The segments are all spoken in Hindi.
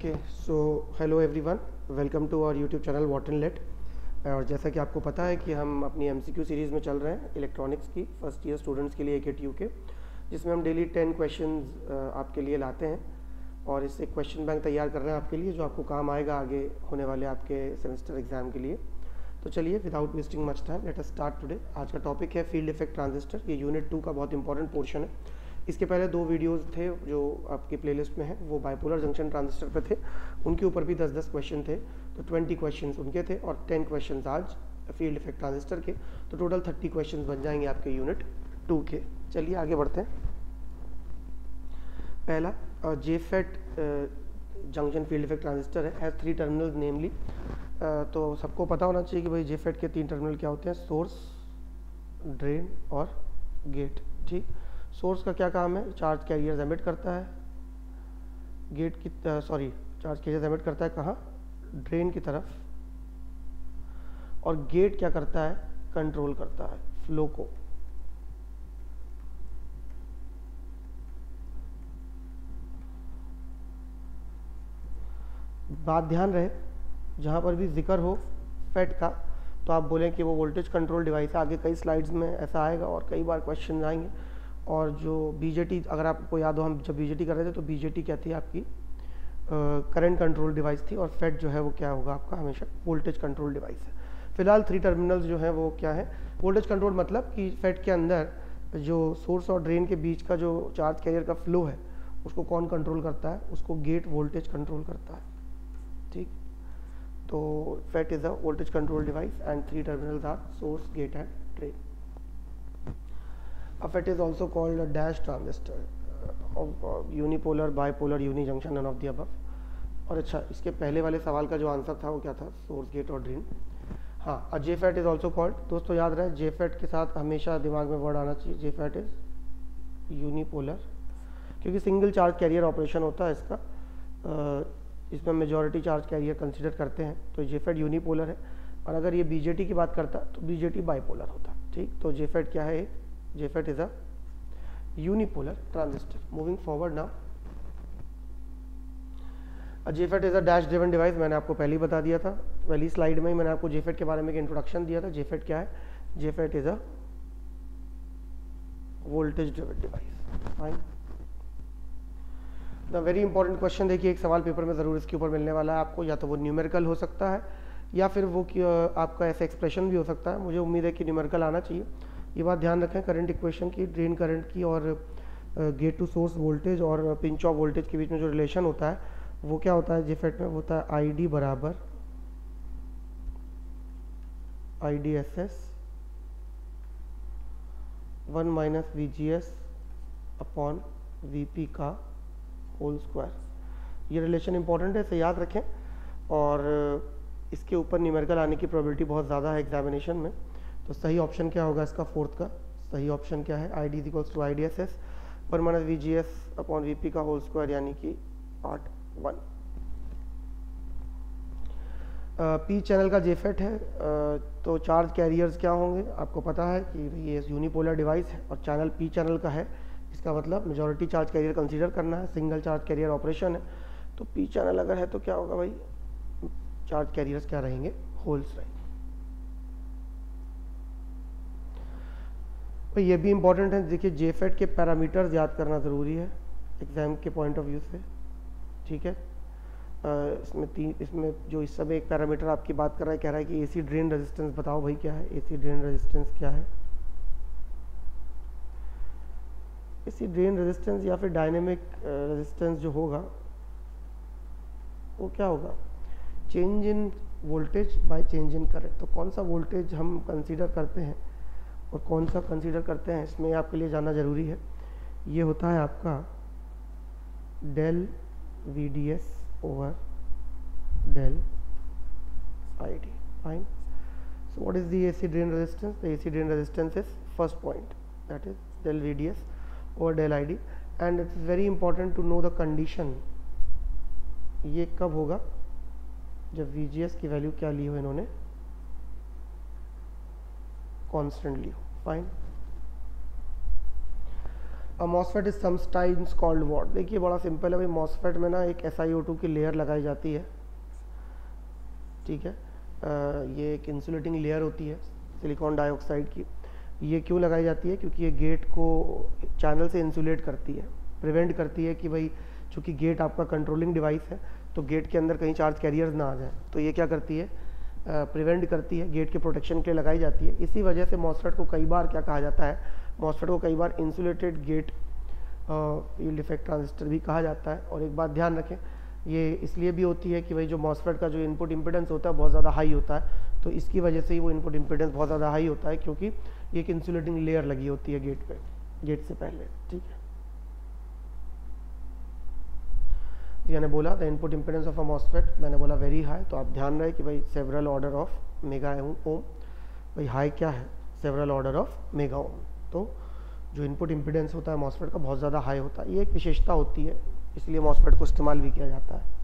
Okay so hello everyone, welcome to our YouTube channel what and late. और जैसा कि आपको पता है कि हम अपनी एमसीक्यू सीरीज़ में चल रहे हैं इलेक्ट्रॉनिक्स की फर्स्ट ईयर स्टूडेंट्स के लिए AKTU के, जिसमें हम डेली 10 क्वेश्चंस आपके लिए लाते हैं और इससे क्वेश्चन बैंक तैयार कर रहे हैं आपके लिए, जो आपको काम आएगा आगे होने वाले आपके सेमेस्टर एग्जाम के लिए। तो चलिए without wasting much time let us start today. आज का टॉपिक है फील्ड इफेक्ट ट्रांजिस्टर। ये यूनिट 2 का बहुत इंपॉर्टेंट पोर्शन है। इसके पहले 2 वीडियोस थे जो आपकी प्लेलिस्ट में है, वो बाइपोलर जंक्शन ट्रांजिस्टर पे थे, उनके ऊपर भी 10-10 क्वेश्चन थे, तो 20 क्वेश्चंस उनके थे और 10 क्वेश्चंस आज फील्ड इफेक्ट ट्रांजिस्टर के, तो टोटल 30 क्वेश्चंस बन जाएंगे आपके यूनिट 2 के। चलिए आगे बढ़ते हैं। पहला JFET junction field effect transistor है, हैज़ 3 टर्मिनल्स नेमली। तो सबको पता होना चाहिए कि भाई जेफेट के 3 टर्मिनल क्या होते हैं, सोर्स, ड्रेन और गेट। ठीक, सोर्स का क्या काम है, चार्ज कैरियर एमिट करता है, गेट की चार्ज कैरियर एमिट करता है कहाँ, ड्रेन की तरफ, और गेट क्या करता है, कंट्रोल करता है फ्लो को। बात ध्यान रहे, जहाँ पर भी जिक्र हो फेट का तो आप बोलें कि वो वोल्टेज कंट्रोल डिवाइस है। आगे कई स्लाइड्स में ऐसा आएगा और कई बार क्वेश्चन आएंगे। और जो बीजेटी, अगर आपको याद हो, हम जब बीजेटी कर रहे थे तो बीजेटी क्या थी आपकी, करंट कंट्रोल डिवाइस थी, और फेट जो है वो क्या होगा आपका, हमेशा वोल्टेज कंट्रोल डिवाइस है। फिलहाल 3 टर्मिनल्स जो है वो क्या है, वोल्टेज कंट्रोल, मतलब कि फेट के अंदर जो सोर्स और ड्रेन के बीच का जो चार्ज कैरियर का फ्लो है उसको कौन कंट्रोल करता है, उसको गेट वोल्टेज कंट्रोल करता है। ठीक, तो FET is a voltage control device and 3 terminals are source, gate and drain. FET is also called a dash transistor of unipolar, bipolar, uni junction, none of the above। और अच्छा, इसके पहले वाले सवाल का जो आंसर था वो क्या था, सोर्स, गेट और ड्रेन। हाँ, JFET इज ऑल्सो कॉल्ड, दोस्तों याद रहे JFET के साथ हमेशा दिमाग में वर्ड आना चाहिए, JFET इज यूनिपोलर, क्योंकि सिंगल चार्ज कैरियर ऑपरेशन होता है इसका। इसमें मेजॉरिटी चार्ज कैरियर कंसिडर करते हैं, तो JFET यूनिपोलर है। और अगर ये BJT की बात करता तो BJT बाइपोलर होता। ठीक, तो JFET क्या है, JFET is a unipolar transistor। Moving forward now, JFET is a dash driven device। मैंने आपको पहले ही बता दिया था, पहली स्लाइड में ही मैंने आपको JFET के बारे में एक इंट्रोडक्शन दिया था। JFET क्या है, JFET is a voltage driven device। Fine, the very important question देखिए, एक सवाल पेपर में ज़रूर इसके ऊपर मिलने वाला है आपको, या तो वो न्यूमेरिकल हो सकता है या फिर वो आपका ऐसा एक्सप्रेशन भी हो सकता है। मुझे उम्मीद है कि न्यूमेरिकल आना चाहिए। ये बात ध्यान रखें, करंट इक्वेशन की, ड्रेन करंट की और गेट टू सोर्स वोल्टेज और पिंच ऑफ वोल्टेज के बीच में जो रिलेशन होता है वो क्या होता है JFET में, होता है ID बराबर IDSS 1 minus VGS upon VP का होल स्क्वायर। ये रिलेशन इंपॉर्टेंट है, इसे याद रखें। और इसके ऊपर न्यूमेरिकल आने की प्रोबेबिलिटी बहुत ज़्यादा है एग्जामिनेशन में। तो सही ऑप्शन क्या होगा इसका, फोर्थ का सही ऑप्शन क्या है, ID is equals to IDSS 1 minus VGS upon VP का होल स्क्वायर, यानी कि पार्ट 1। P चैनल का JFET है, तो चार्ज कैरियर्स क्या होंगे, आपको पता है कि ये यूनिपोलर डिवाइस है और चैनल P चैनल का है। इसका मतलब मेजॉरिटी चार्ज कैरियर कंसीडर करना है, सिंगल चार्ज कैरियर ऑपरेशन है। तो P चैनल अगर है तो क्या होगा भाई, चार्ज कैरियर्स क्या रहेंगे, होल्स रहेंगे। तो ये भी इंपॉर्टेंट है, देखिए JFET के पैरामीटर्स याद करना ज़रूरी है एग्जाम के पॉइंट ऑफ व्यू से। ठीक है, इसमें जो इस समय एक पैरामीटर आपकी बात कर रहा है, कह रहा है कि AC ड्रेन रेजिस्टेंस बताओ भाई क्या है, AC ड्रेन रेजिस्टेंस क्या है। AC ड्रेन रेजिस्टेंस या फिर डायनेमिक रेजिस्टेंस जो होगा वो क्या होगा, change in voltage by change in current. तो कौन सा वोल्टेज हम कंसीडर करते हैं और कौन सा कंसीडर करते हैं, इसमें आपके लिए जानना ज़रूरी है। ये होता है आपका del VDS over del ID। Fine, so what is the AC drain resistance, the AC drain resistance is first point, that is del VDS over del ID। And it is very important to know the condition, ये कब होगा, जब VGS की वैल्यू क्या ली हो इन्होंने, कांस्टेंट ली हो। Fine, MOSFET is sometimes called what. देखिए बड़ा सिंपल है भाई, मॉसफेट में ना एक SiO2 की लेयर लगाई जाती है, ठीक है। ये एक इंसुलेटिंग लेयर होती है सिलिकॉन डाइऑक्साइड की। ये क्यों लगाई जाती है? क्योंकि ये गेट को चैनल से इंसुलेट करती है, प्रिवेंट करती है कि भाई चूँकि गेट आपका कंट्रोलिंग डिवाइस है तो गेट के अंदर कहीं चार्ज कैरियर्स ना आ जाए, तो ये क्या करती है, प्रिवेंट करती है, गेट के प्रोटेक्शन के लिए लगाई जाती है। इसी वजह से मॉसफेट को कई बार क्या कहा जाता है, मॉसफेट को कई बार insulated gate field effect transistor भी कहा जाता है। और एक बात ध्यान रखें, ये इसलिए भी होती है कि भाई जो मॉसफेट का जो इनपुट इम्पीडेंस होता है बहुत ज़्यादा हाई होता है, तो इसकी वजह से ही वो इनपुट इम्पीडेंस बहुत ज़्यादा हाई होता है, क्योंकि ये एक इंसुलेटिंग लेयर लगी होती है गेट पे, गेट से पहले, ठीक है। मैंने बोला the input impedance of a MOSFET, मैंने बोला वेरी हाई, तो आप ध्यान रहे कि भाई several order of mega ohm. भाई हाई क्या है? Several order of mega ohm. तो जो इनपुट इम्पीडेंस होता है मॉसफेट का बहुत ज़्यादा हाई होता है, ये एक विशेषता होती है, इसलिए मॉसफेट को इस्तेमाल भी किया जाता है।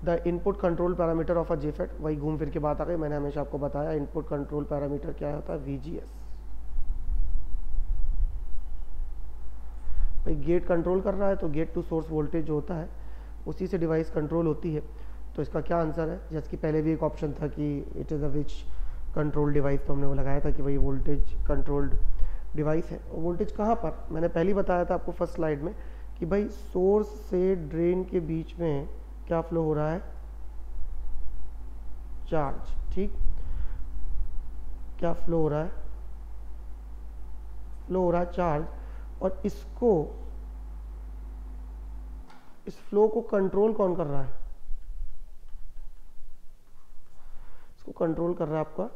The input control parameter of a JFET, वही घूम फिर के बात आ गई, मैंने हमेशा आपको बताया इनपुट कंट्रोल पैरामीटर क्या होता है, VGS। भाई गेट कंट्रोल कर रहा है तो गेट टू सोर्स वोल्टेज जो होता है उसी से डिवाइस कंट्रोल होती है, तो इसका क्या आंसर है? जैसे कि पहले भी एक ऑप्शन था कि it is a which control device, तो हमने वो लगाया था कि भाई वोल्टेज कंट्रोल्ड डिवाइस है। वोल्टेज कहाँ पर? मैंने पहले ही बताया था आपको फर्स्ट स्लाइड में कि भाई सोर्स से ड्रेन के बीच में क्या फ्लो हो रहा है? चार्ज, ठीक। क्या फ्लो हो रहा है? फ्लो हो रहा है चार्ज, और इसको, इस फ्लो को कंट्रोल कौन कर रहा है? इसको कंट्रोल कर रहा है आपका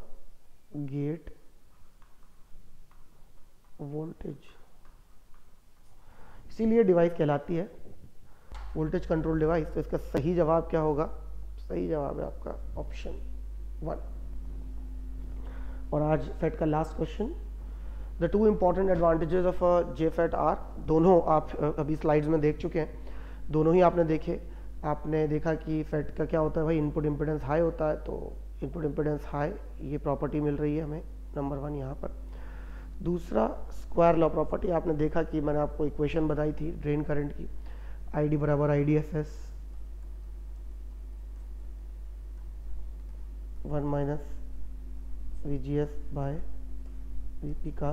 गेट वोल्टेज, इसीलिए डिवाइस कहलाती है वोल्टेज कंट्रोल डिवाइस। तो इसका सही जवाब क्या होगा? सही जवाब है आपका ऑप्शन 1। और आज फेट का last question, the two important advantages of a JFET are, दोनों आप अभी स्लाइड्स में देख चुके हैं, दोनों ही आपने देखे। आपने देखा कि फेट का क्या होता है भाई, इनपुट इम्पीडेंस हाई होता है, तो इनपुट इम्पीडेंस हाई ये प्रॉपर्टी मिल रही है हमें, नंबर 1 यहाँ पर। दूसरा स्क्वायर लॉ प्रॉपर्टी, आपने देखा कि मैंने आपको इक्वेशन बताई थी ड्रेन करंट की, ID बराबर IDSS 1 minus VGS by VP का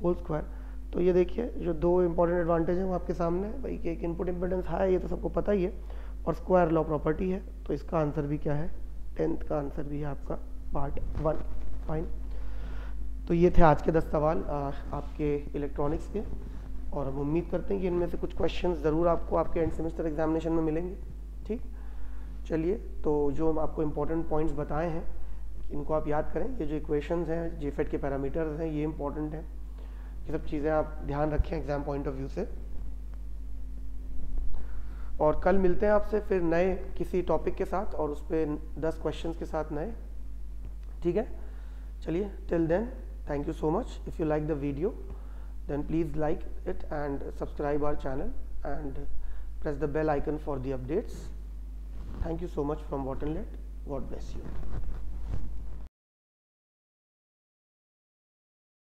होल स्क्वायर। तो ये देखिए जो दो इंपॉर्टेंट एडवांटेज हैं वो आपके सामने है भाई, कि एक इनपुट इम्पीडेंस हाई है, ये तो सबको पता ही है, और स्क्वायर लॉ प्रॉपर्टी है, तो इसका आंसर भी क्या है? 10th का आंसर भी है आपका पार्ट 1। फाइन, तो ये थे आज के 10 सवाल आपके इलेक्ट्रॉनिक्स के, और हम उम्मीद करते हैं कि इनमें से कुछ क्वेश्चंस ज़रूर आपको आपके एंड सेमेस्टर एग्जामिनेशन में मिलेंगे, ठीक। चलिए, तो जो हम आपको इम्पोर्टेंट पॉइंट्स बताए हैं इनको आप याद करें। ये जो इक्वेशंस हैं, जेफेट के पैरामीटर्स हैं, ये इंपॉर्टेंट हैं, ये सब चीज़ें आप ध्यान रखें एग्जाम पॉइंट ऑफ व्यू से। और कल मिलते हैं आपसे फिर नए किसी टॉपिक के साथ, और उस पर 10 क्वेश्चंस के साथ नए, ठीक है। चलिए, till then thank you so much. If you like the video then please like it and subscribe our channel and press the bell icon for the updates. Thank you so much from Wharton Let. God bless you.